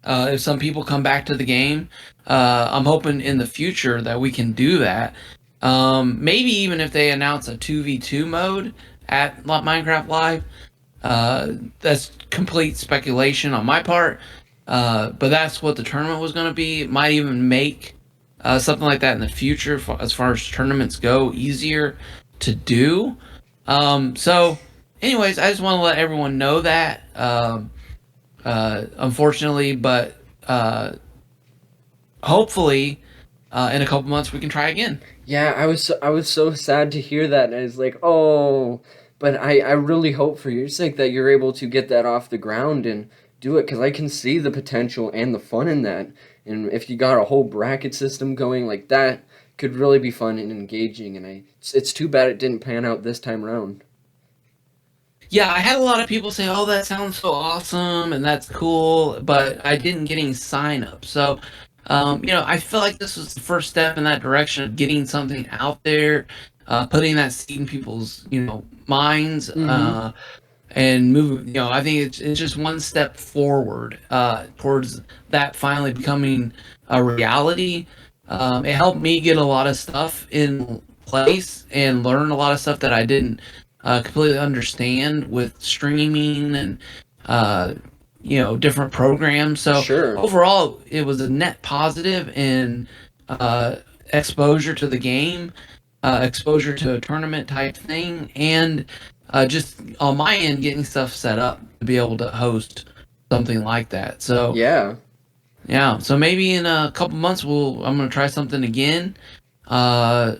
if some people come back to the game, I'm hoping in the future that we can do that. Maybe even if they announce a 2v2 mode at Minecraft Live, that's complete speculation on my part. But that's what the tournament was going to be. It might even make something like that in the future, as far as tournaments go, easier to do. So, anyways, I just want to let everyone know that. Unfortunately, but hopefully, in a couple months we can try again. Yeah, I was so sad to hear that, and it's like, oh, but I really hope for your sake that you're able to get that off the ground and do it, because I can see the potential and the fun in that. And if you got a whole bracket system going like that, could really be fun and engaging. And it's too bad it didn't pan out this time around. Yeah, I had a lot of people say, "Oh, that sounds so awesome and that's cool," but I didn't get any sign up. So, I feel like this was the first step in that direction of getting something out there, putting that seed in people's, minds, Mm-hmm. and moving. I think it's just one step forward towards that finally becoming a reality. It helped me get a lot of stuff in place and learn a lot of stuff that I didn't completely understand with streaming and different programs. So Sure. overall, it was a net positive in uh, exposure to the game, exposure to a tournament type thing, and just on my end getting stuff set up to be able to host something like that. So Yeah. yeah, so maybe in a couple months I'm gonna try something again. Uh,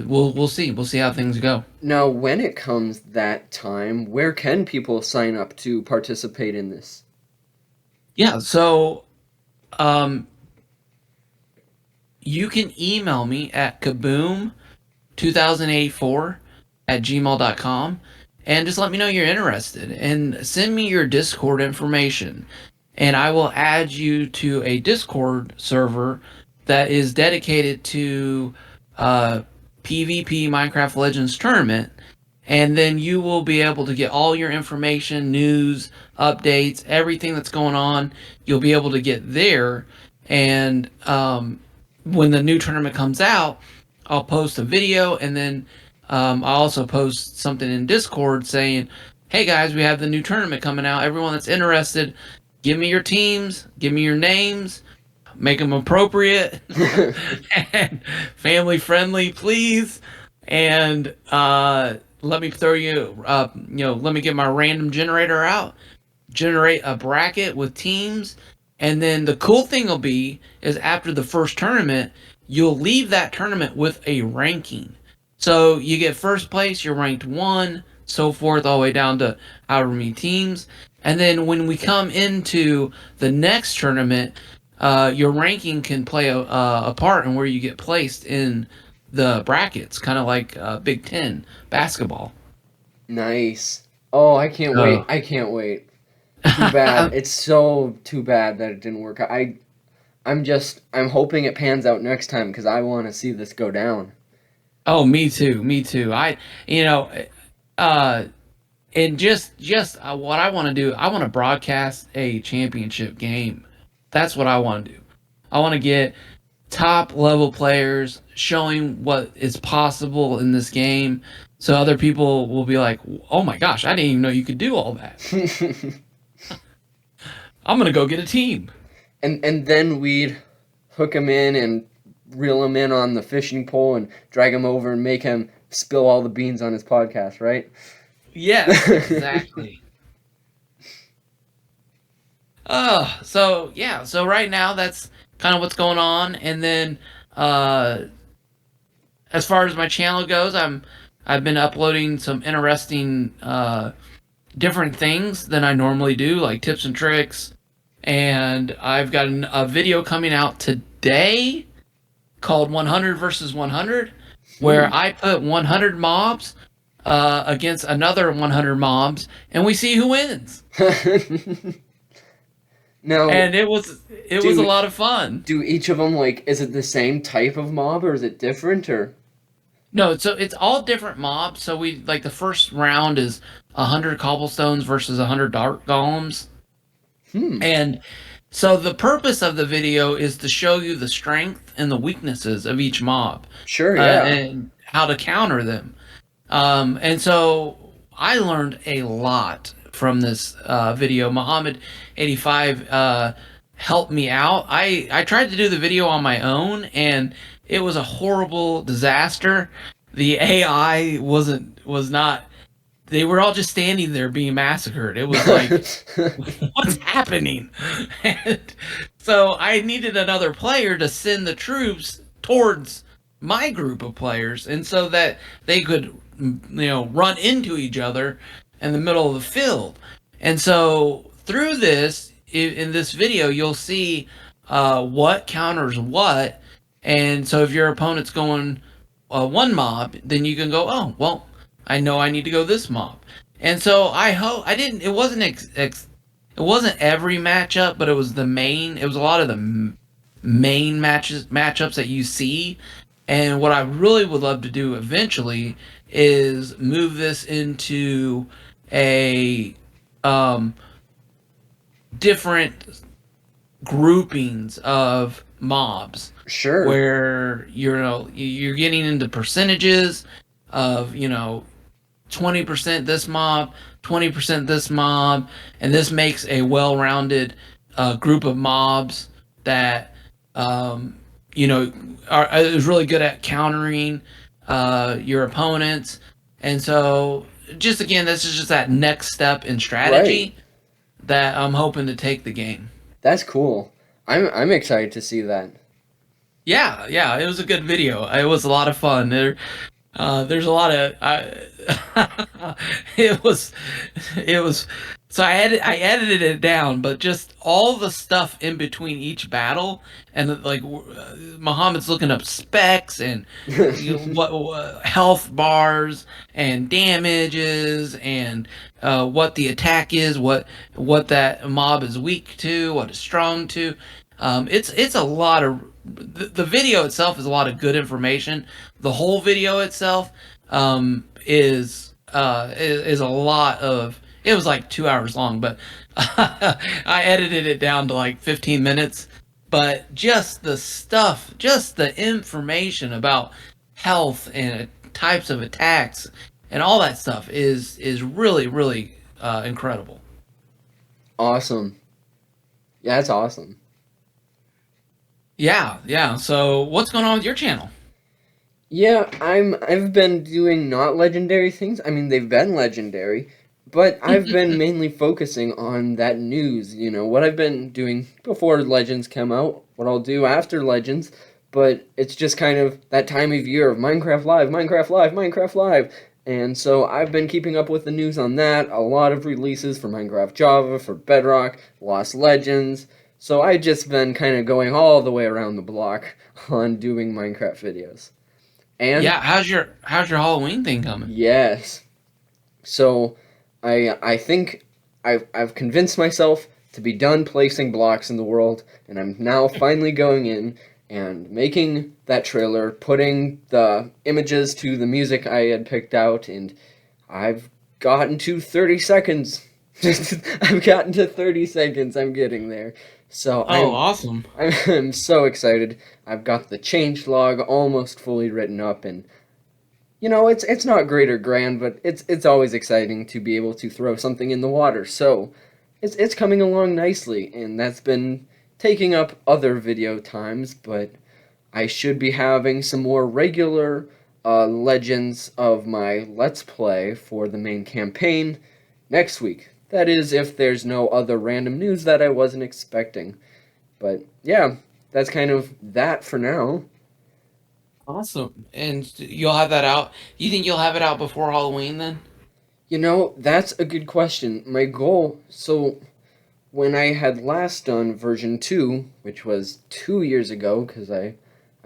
we'll see. We'll see how things go. Now, when it comes that time, where can people sign up to participate in this? Yeah, so um, you can email me at kaboom2084 at gmail.com and just let me know you're interested and send me your Discord information. And I will add you to a Discord server that is dedicated to uh, PvP Minecraft Legends tournament. And then you will be able to get all your information, news, updates, everything that's going on. You'll be able to get there. And when the new tournament comes out, I'll post a video, and then I'll also post something in Discord saying, "Hey guys, we have the new tournament coming out. Everyone that's interested, give me your teams, give me your names, make them appropriate and family friendly, please. And let me throw you, let me get my random generator out, generate a bracket with teams. And then the cool thing will be is after the first tournament, you'll leave that tournament with a ranking. So you get first place, you're ranked one, so forth, all the way down to however many teams. And then when we come into the next tournament, your ranking can play a part in where you get placed in the brackets, kind of like Big Ten basketball. Nice. Oh, I can't wait. So I can't wait. Too bad. It's so too bad that it didn't work. I'm hoping it pans out next time because I want to see this go down. oh, me too, me too. You know, uh, and just what I want to do, I want to broadcast a championship game. That's what I want to do. I want to get top level players showing what is possible in this game, so other people will be like, "Oh my gosh, I didn't even know you could do all that. I'm gonna go get a team." And then we'd hook him in and reel him in on the fishing pole and drag him over and make him spill all the beans on his podcast, right? Yes, exactly. So yeah, so right now that's kind of what's going on, and then uh, as far as my channel goes, I've been uploading some interesting different things than I normally do, like tips and tricks, and I've got a video coming out today called 100 versus 100, where Hmm. I put 100 mobs against another 100 mobs, and we see who wins. Now, And it was a do lot of fun. do each of them like is it the same type of mob or is it different or No, so it's all different mobs. So we like the first round is 100 cobblestones versus 100 dark golems, hmm. and so the purpose of the video is to show you the strength and the weaknesses of each mob, Sure, yeah. and how to counter them. And so I learned a lot from this video. Muhammad85 helped me out. I tried to do the video on my own, and it was a horrible disaster. The AI was not. They were all just standing there being massacred. It was like, what's happening? And so I needed another player to send the troops towards my group of players, and so that they could, run into each other in the middle of the field. And so through this, in this video, you'll see what counters what. And so if your opponent's going one mob, then you can go, oh well, I know I need to go this mob. And so I hope I didn't. It wasn't it wasn't every matchup, but it was the main. It was a lot of the main matchups that you see. And what I really would love to do eventually is move this into a different groupings of mobs, Sure. where you're getting into percentages of 20% this mob, 20% this mob, and this makes a well-rounded group of mobs that is really good at countering your opponents. And so, just again, this is just that next step in strategy that I'm hoping to take the game. That's cool. I'm excited to see that. Yeah, it was a good video. It was a lot of fun. There's a lot of it was so I edited it down, but just all the stuff in between each battle, and like Muhammad's looking up specs and what health bars and damages and what the attack is, what that mob is weak to, what is strong to. It's a lot of the video itself is a lot of good information. The whole video itself is a lot of. It was like 2 hours long, but I edited it down to like 15 minutes. But just the stuff, just the information about health and types of attacks and all that stuff is really really incredible. Awesome. Yeah, that's awesome. Yeah. So what's going on with your channel? Yeah, I've been doing not legendary things. I mean, they've been legendary, but I've been mainly focusing on that news, what I've been doing before Legends come out, what I'll do after Legends, but it's just kind of that time of year of Minecraft Live, Minecraft Live, Minecraft Live. And so I've been keeping up with the news on that, a lot of releases for Minecraft Java, for Bedrock, Lost Legends. So I've just been kind of going all the way around the block on doing Minecraft videos. And Yeah, how's your Halloween thing coming? yes, so I think I've convinced myself to be done placing blocks in the world, and I'm now finally going in and making that trailer, putting the images to the music I had picked out, and I've gotten to 30 seconds. I've gotten to 30 seconds. I'm getting there. So Oh, awesome. I'm so excited. I've got the changelog almost fully written up, and it's not great or grand, but it's always exciting to be able to throw something in the water. So it's coming along nicely, and that's been taking up other video times, but I should be having some more regular legends of my Let's Play for the main campaign next week. That is, if there's no other random news that I wasn't expecting. But yeah, that's kind of that for now. Awesome. And you'll have that out. You think you'll have it out before Halloween then? That's a good question. My goal, so when I had last done version 2, which was 2 years ago, because I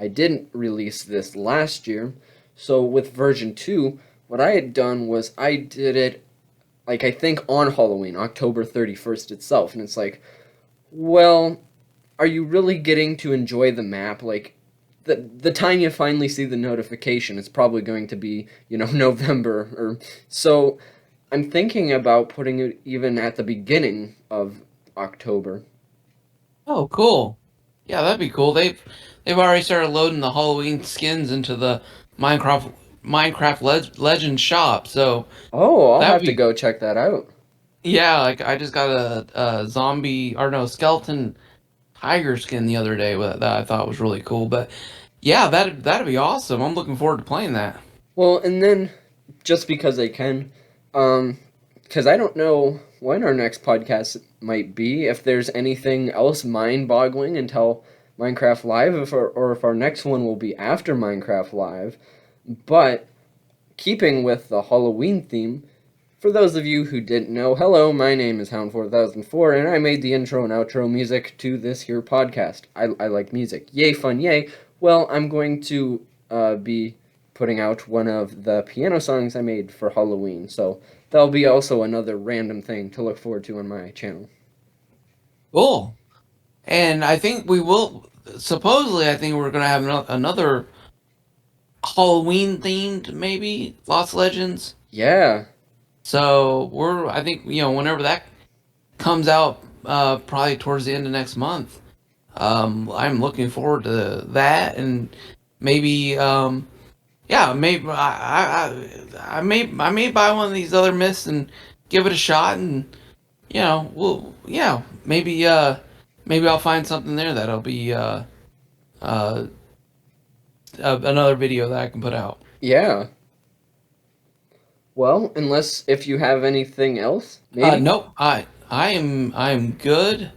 didn't release this last year, so with version 2, what I had done was I did it, like, I think on Halloween, October 31st itself, and it's like, well, are you really getting to enjoy the map? Like, the time you finally see the notification, it's probably going to be, November, or so I'm thinking about putting it even at the beginning of October. Oh, cool. Yeah, that'd be cool. They've already started loading the Halloween skins into the Minecraft Legends shop. So Oh, I'll that would have to be go check that out. Yeah, like I just got a zombie or no skeleton tiger skin the other day that I thought was really cool. But yeah, that'd be awesome. I'm looking forward to playing that. Well, and then just because I can, um, because I don't know when our next podcast might be, if there's anything else mind-boggling until Minecraft Live, or if our next one will be after Minecraft Live. But keeping with the Halloween theme, for those of you who didn't know, hello, my name is Hound4004, and I made the intro and outro music to this here podcast. I like music. Yay, fun, yay. Well, I'm going to be putting out one of the piano songs I made for Halloween, so that'll be also another random thing to look forward to on my channel. Cool. And I think we will. Supposedly, I think we're gonna have another Halloween themed, maybe Lost Legends. Yeah, So I think whenever that comes out, probably towards the end of next month. I'm looking forward to that, and maybe, yeah, maybe I may buy one of these other myths and give it a shot, and yeah, maybe I'll find something there that'll be uh, another video that I can put out. yeah. Well, unless if you have anything else, maybe? Nope, I am good,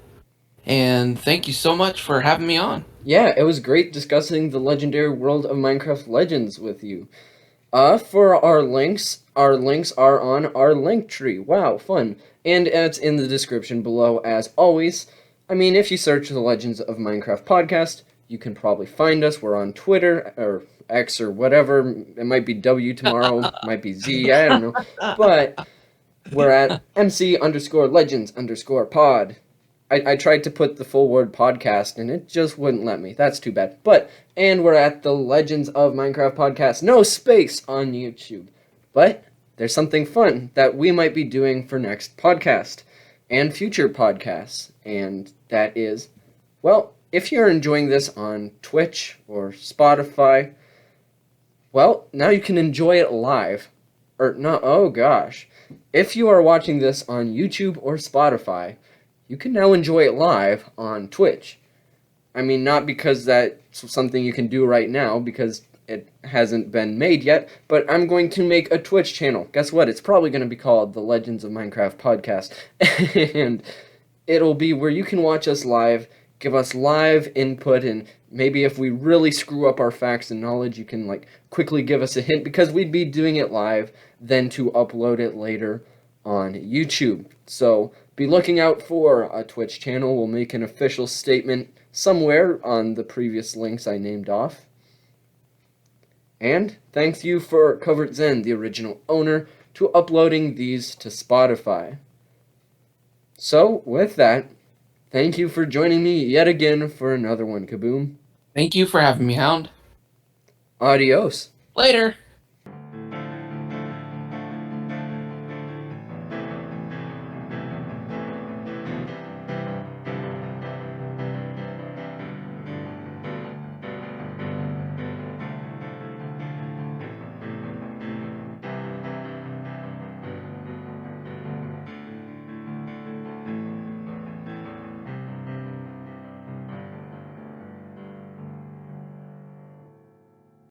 and thank you so much for having me on. Yeah, it was great discussing the legendary world of Minecraft Legends with you. For our links are on our link tree. Wow, fun. And it's in the description below as always. I mean, if you search the Legends of Minecraft podcast, you can probably find us. We're on Twitter or X or whatever. It might be W tomorrow, might be Z, I don't know. But we're at MC underscore legends underscore pod. I tried to put the full word podcast and it just wouldn't let me. That's too bad. And we're at the Legends of Minecraft podcast, no space, on YouTube. But there's something fun that we might be doing for next podcast and future podcasts. And that is, well, if you're enjoying this on Twitch or Spotify, well, now you can enjoy it live. Or not, oh gosh. If you are watching this on YouTube or Spotify, you can now enjoy it live on Twitch. I mean, not because that's something you can do right now, because it hasn't been made yet, but I'm going to make a Twitch channel. Guess what? It's probably going to be called the Legends of Minecraft Podcast. And it'll be where you can watch us live, give us live input, and maybe if we really screw up our facts and knowledge, you can quickly give us a hint, because we'd be doing it live, then to upload it later on YouTube. So be looking out for a Twitch channel. We'll make an official statement somewhere on the previous links I named off. And thank you for Covert Zen, the original owner, to uploading these to Spotify. So with that, thank you for joining me yet again for another one, Kaboom. Thank you for having me, Hound. Adios. Later.